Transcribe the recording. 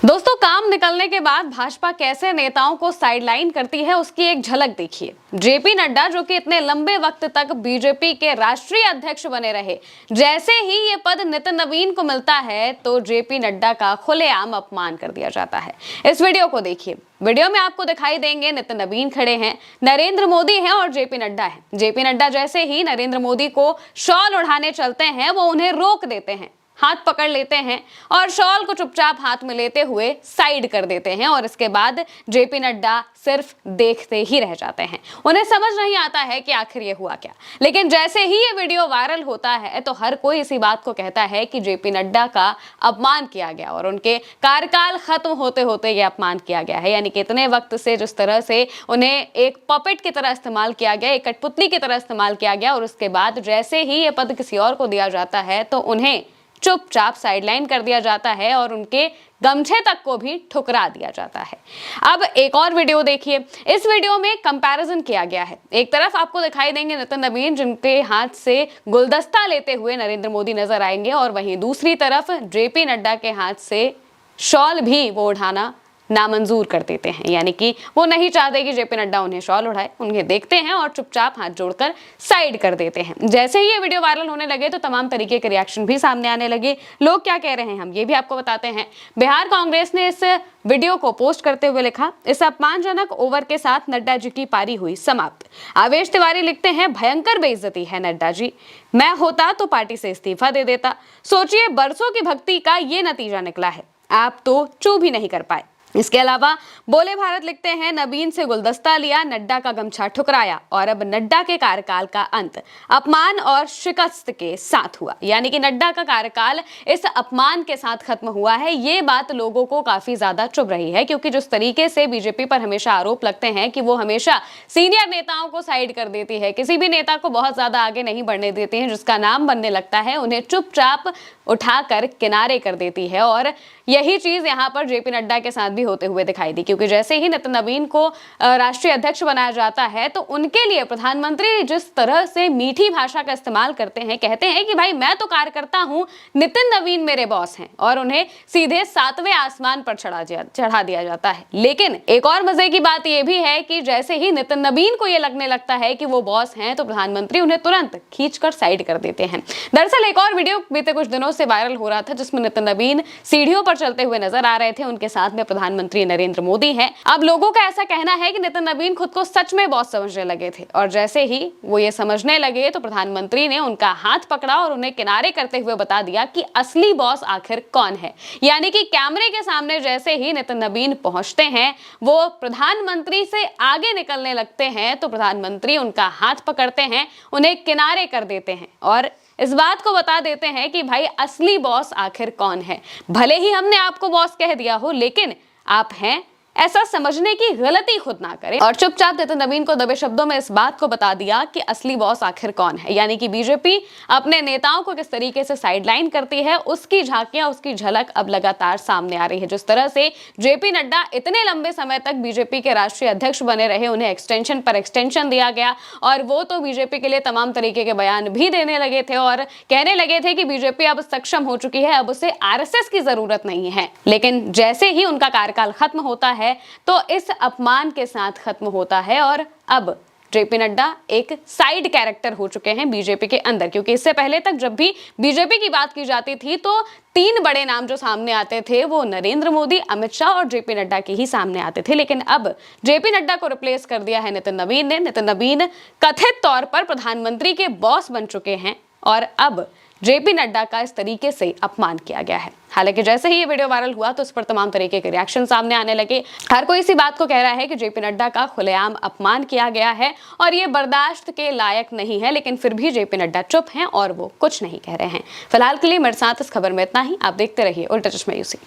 दोस्तों, काम निकलने के बाद भाजपा कैसे नेताओं को साइडलाइन करती है उसकी एक झलक देखिए। जेपी नड्डा, जो कि इतने लंबे वक्त तक बीजेपी के राष्ट्रीय अध्यक्ष बने रहे, जैसे ही ये पद नितिन नवीन को मिलता है तो जेपी नड्डा का खुलेआम अपमान कर दिया जाता है। इस वीडियो को देखिए। वीडियो में आपको दिखाई देंगे नितिन नवीन खड़े हैं, नरेंद्र मोदी हैं और जेपी नड्डा है। जेपी नड्डा जैसे ही नरेंद्र मोदी को शॉल उड़ाने चलते हैं, वो उन्हें रोक देते हैं, हाथ पकड़ लेते हैं और शॉल को चुपचाप हाथ में लेते हुए साइड कर देते हैं। और इसके बाद जेपी नड्डा सिर्फ देखते ही रह जाते हैं। उन्हें समझ नहीं आता है कि आखिर ये हुआ क्या। लेकिन जैसे ही ये वीडियो वायरल होता है तो हर कोई इसी बात को कहता है कि जेपी नड्डा का अपमान किया गया और उनके कार्यकाल खत्म होते होते ये अपमान किया गया है। यानी कि इतने वक्त से जिस तरह से उन्हें एक पपेट की तरह इस्तेमाल किया गया, एक कठपुतली की तरह इस्तेमाल किया गया, और उसके बाद जैसे ही ये पद किसी और को दिया जाता है तो उन्हें चुपचाप साइडलाइन कर दिया जाता है और उनके गमछे तक को भी ठुकरा दिया जाता है। अब एक और वीडियो देखिए। इस वीडियो में कंपैरिजन किया गया है। एक तरफ आपको दिखाई देंगे नितिन नवीन, जिनके हाथ से गुलदस्ता लेते हुए नरेंद्र मोदी नजर आएंगे, और वहीं दूसरी तरफ जेपी नड्डा के हाथ से शॉल भी वो उठाना नामंजूर कर देते हैं। यानी कि वो नहीं चाहते कि जेपी नड्डा उन्हें शॉल उठाए, उन्हें देखते हैं और चुपचाप हाथ जोड़कर साइड कर देते हैं। जैसे ही ये वीडियो वायरल होने लगे तो तमाम तरीके के रिएक्शन भी सामने आने लगे। लोग क्या कह रहे हैं हम ये भी आपको बताते हैं। बिहार कांग्रेस ने इस वीडियो को पोस्ट करते हुए लिखा, इस अपमानजनक ओवर के साथ नड्डा जी की पारी हुई समाप्त। आवेश तिवारी लिखते हैं, भयंकर बेइज्जती है नड्डा जी, मैं होता तो पार्टी से इस्तीफा दे देता। सोचिए, बरसों की भक्ति का ये नतीजा निकला है, आप तो चू भी नहीं कर पाए। इसके अलावा बोले भारत लिखते हैं, नवीन से गुलदस्ता लिया, नड्डा का गमछा ठुकराया और अब नड्डा के कार्यकाल का अंत अपमान और शिकस्त के साथ हुआ। यानी कि नड्डा का कार्यकाल इस अपमान के साथ खत्म हुआ है। ये बात लोगों को काफी ज्यादा चुभ रही है, क्योंकि जिस तरीके से बीजेपी पर हमेशा आरोप लगते हैं कि वो हमेशा सीनियर नेताओं को साइड कर देती है, किसी भी नेता को बहुत ज्यादा आगे नहीं बढ़ने देती है, जिसका नाम बनने लगता है उन्हें चुपचाप उठाकर किनारे कर देती है। और यही चीज यहाँ पर जेपी नड्डा के साथ भी होते हुए दिखाई दी, क्योंकि जैसे ही नितिन नवीन को राष्ट्रीय अध्यक्ष बनाया जाता है तो उनके लिए प्रधानमंत्री जिस तरह से मीठी भाषा का इस्तेमाल करते हैं, कहते हैं कि भाई मैं तो कार्यकर्ता हूं, नितिन नवीन मेरे बॉस हैं, और उन्हें सीधे 7वें आसमान पर चढ़ा दिया जाता है। लेकिन एक और मजे की बात यह भी है कि जैसे ही नितिन नवीन को यह लगने लगता है कि वो बॉस हैं तो प्रधानमंत्री उन्हें तुरंत खींचकर साइड कर देते हैं। दरअसल एक और वीडियो बीते कुछ दिनों से वायरल हो रहा था, जिसमें नितिन नवीन सीढ़ियों पर चलते हुए नजर आ रहे थे, उनके साथ में प्रधानमंत्री नरेंद्र मोदी हैं। अब लोगों का ऐसा कहना है कि नितिन नवीन खुद को सच में बॉस समझने लगे थे, और जैसे ही वो ये समझने लगे तो प्रधानमंत्री ने उनका हाथ पकड़ा और उन्हें किनारे करते हुए बता दिया कि असली बॉस आखिर कौन है। यानी कि कैमरे के सामने जैसे ही नितिन नवीन पहुंचते हैं, वो प्रधानमंत्री से आगे निकलने लगते हैं तो प्रधानमंत्री उनका हाथ पकड़ते हैं, उन्हें किनारे कर देते हैं और इस बात को बता देते हैं कि भाई असली बॉस आखिर कौन है। भले ही हमने आपको बॉस कह दिया हो, लेकिन आप हैं ऐसा समझने की गलती खुद ना करें। और चुपचाप नितिन नवीन को दबे शब्दों में इस बात को बता दिया कि असली बॉस आखिर कौन है। यानी कि बीजेपी अपने नेताओं को किस तरीके से साइडलाइन करती है, उसकी झांकियां, उसकी झलक अब लगातार सामने आ रही है। जिस तरह से जेपी नड्डा इतने लंबे समय तक बीजेपी के राष्ट्रीय अध्यक्ष बने रहे, उन्हें एक्सटेंशन पर एक्सटेंशन दिया गया और वो तो बीजेपी के लिए तमाम तरीके के बयान भी देने लगे थे और कहने लगे थे कि बीजेपी अब सक्षम हो चुकी है, अब उसे आरएसएस की जरूरत नहीं है। लेकिन जैसे ही उनका कार्यकाल खत्म होता है तो इस अपमान के साथ खत्म होता है और अब जेपी नड्डा एक साइड कैरेक्टर हो चुके हैं बीजेपी के अंदर। क्योंकि इससे पहले तक जब भी बीजेपी की बात की जाती थी तो 3 बड़े नाम जो सामने आते थे वो नरेंद्र मोदी, अमित शाह और जेपी नड्डा के ही सामने आते थे। लेकिन अब जेपी नड्डा को रिप्लेस कर दिया है नितिन नवीन ने। नितिन नवीन कथित तौर पर प्रधानमंत्री के बॉस बन चुके हैं और अब जेपी नड्डा का इस तरीके से अपमान किया गया है। हालांकि जैसे ही ये वीडियो वायरल हुआ तो इस पर तमाम तरीके के रिएक्शन सामने आने लगे। हर कोई इसी बात को कह रहा है कि जेपी नड्डा का खुलेआम अपमान किया गया है और ये बर्दाश्त के लायक नहीं है। लेकिन फिर भी जेपी नड्डा चुप हैं और वो कुछ नहीं कह रहे हैं। फिलहाल के लिए मेरे साथ इस खबर में इतना ही। आप देखते रहिए उल्टा चश्मा यूसी।